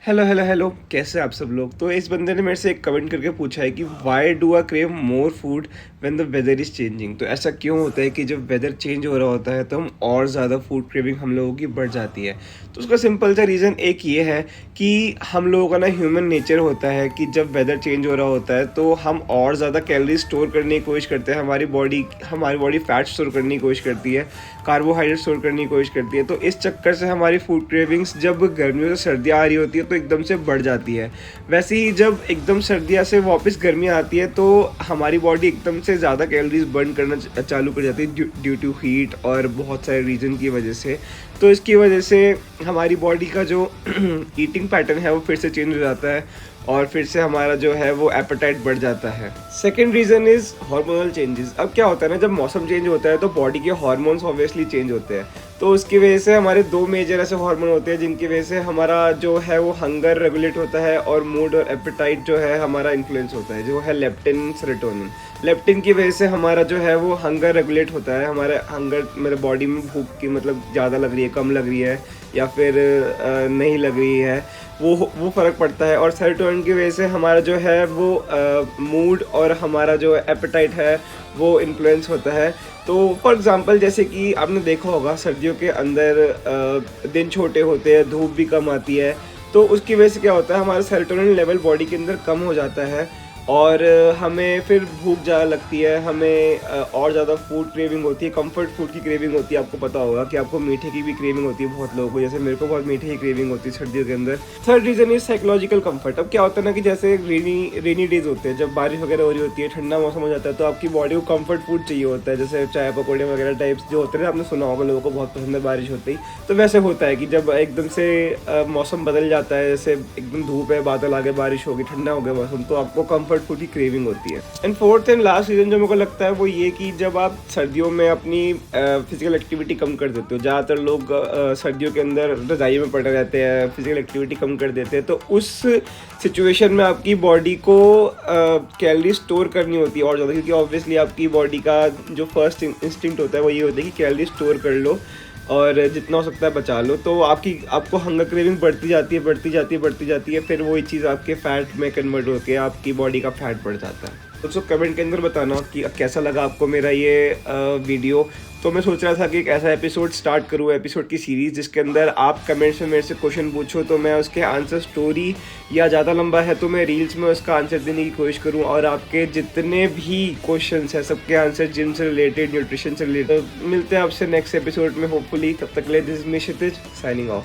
Hello hello hello, कैसे आप सब लोग। तो इस बंदे ने मेरे से एक कमेंट करके पूछा है कि why do I crave more food when the weather is changing. तो ऐसा क्यों होता है कि जब वेदर चेंज हो रहा होता है तो हम और ज़्यादा फूड क्रेविंग हम लोगों की बढ़ जाती है। तो उसका सिंपल सा रीज़न एक ये है कि हम लोगों का ना ह्यूमन नेचर होता है कि जब वेदर चेंज हो रहा होता है तो हम और ज़्यादा कैलोरी स्टोर करने की कोशिश करते हैं। हमारी बॉडी फैट स्टोर करने की कोशिश करती है, कार्बोहाइड्रेट स्टोर करने की कोशिश करती है। तो इस चक्कर से हमारी फूड क्रेविंग्स जब गर्मियों से सर्दियाँ आ रही होती है तो एकदम से बढ़ जाती है। वैसे ही जब एकदम सर्दियाँ से वापस गर्मियाँ आती है तो हमारी बॉडी एकदम से ज़्यादा कैलोरीज बर्न करना चालू कर जाती है ड्यू टू हीट और बहुत सारे रीज़न की वजह से। तो इसकी वजह से हमारी बॉडी का जो ईटिंग पैटर्न है वो फिर से चेंज हो जाता है और फिर से हमारा जो है वो एपेटाइट बढ़ जाता है। Second reason is hormonal changes. अब क्या होता है ना, जब मौसम चेंज होता है तो बॉडी के हार्मोन्स ऑब्वियसली चेंज होते हैं। तो उसकी वजह से हमारे दो मेजर ऐसे हार्मोन होते हैं जिनकी वजह से हमारा जो है वो हंगर रेगुलेट होता है और मूड और एपेटाइट जो है हमारा इन्फ्लुएंस होता है, जो है लेप्टिन सेरोटोनिन। लेप्टिन की वजह से हमारा जो है वो हंगर रेगुलेट होता है। हमारे हंगर मेरे बॉडी में भूख की मतलब ज़्यादा लग रही है, कम लग रही है या फिर नहीं लग रही है, वो फ़र्क पड़ता है। और सेरोटोनिन की वजह से हमारा जो है वो मूड और हमारा जो एपेटाइट है वो इन्फ्लुएंस होता है। तो फॉर एग्ज़ाम्पल जैसे कि आपने देखा होगा सर्दियों के अंदर दिन छोटे होते हैं, धूप भी कम आती है। तो उसकी वजह से क्या होता है, हमारा सेरोटोनिन लेवल बॉडी के अंदर कम हो जाता है और हमें फिर भूख ज़्यादा लगती है, हमें और ज़्यादा फूड क्रेविंग होती है, कंफर्ट फूड की क्रेविंग होती है। आपको पता होगा कि आपको मीठे की भी क्रेविंग होती है बहुत लोगों को, जैसे मेरे को बहुत मीठे की क्रेविंग होती है सर्दियों के अंदर। Third reason is psychological comfort. अब क्या होता है ना कि जैसे रेनी डेज होते हैं, जब बारिश वगैरह हो रही होती है, ठंडा मौसम हो जाता है, तो आपकी बॉडी को कंफर्ट फूड चाहिए होता है, जैसे चाय पकौड़े वगैरह टाइप्स जो होते हैं, आपने सुना होगा लोगों को बहुत पसंद है बारिश होते ही। तो वैसे होता है कि जब एकदम से मौसम बदल जाता है, जैसे एकदम धूप है, बादल आ गए, बारिश होगी, ठंडा हो गया मौसम, तो आपको कंफर्ट फूड की क्रेविंग होती है। And fourth and last reason जो मेरे को लगता है वो ये कि जब आप सर्दियों में अपनी फिजिकल एक्टिविटी कम कर देते हो, ज़्यादातर लोग सर्दियों के अंदर रज़ाई में पड़े रहते हैं, फिजिकल एक्टिविटी कम कर देते हैं, तो उस सिचुएशन में आपकी बॉडी को कैलोरी स्टोर करनी होती है और ज़्यादा, क्योंकि ऑब्वियसली आपकी बॉडी का जो फर्स्ट इंस्टिंक्ट होता है वो ये होता है कि कैलोरी स्टोर कर लो और जितना हो सकता है बचा लो। तो आपको हंगर क्रेविंग बढ़ती जाती है, बढ़ती जाती है, बढ़ती जाती है, फिर वही चीज़ आपके फैट में कन्वर्ट होकर आपकी बॉडी का फैट बढ़ जाता है। तो कमेंट के अंदर बताना कि कैसा लगा आपको मेरा ये वीडियो। तो मैं सोच रहा था कि एक ऐसा एपिसोड स्टार्ट करूँ, एपिसोड की सीरीज़, जिसके अंदर आप कमेंट्स में मेरे से क्वेश्चन पूछो तो मैं उसके आंसर, स्टोरी या ज़्यादा लंबा है तो मैं रील्स में उसका आंसर देने की कोशिश करूँ, और आपके जितने भी क्वेश्चंस हैं सबके आंसर जिम से रिलेटेड, न्यूट्रिशन से रिलेटेड। मिलते हैं आपसे नेक्स्ट एपिसोड में होपफुली। तब तक के लिए this is me Kshitij signing off.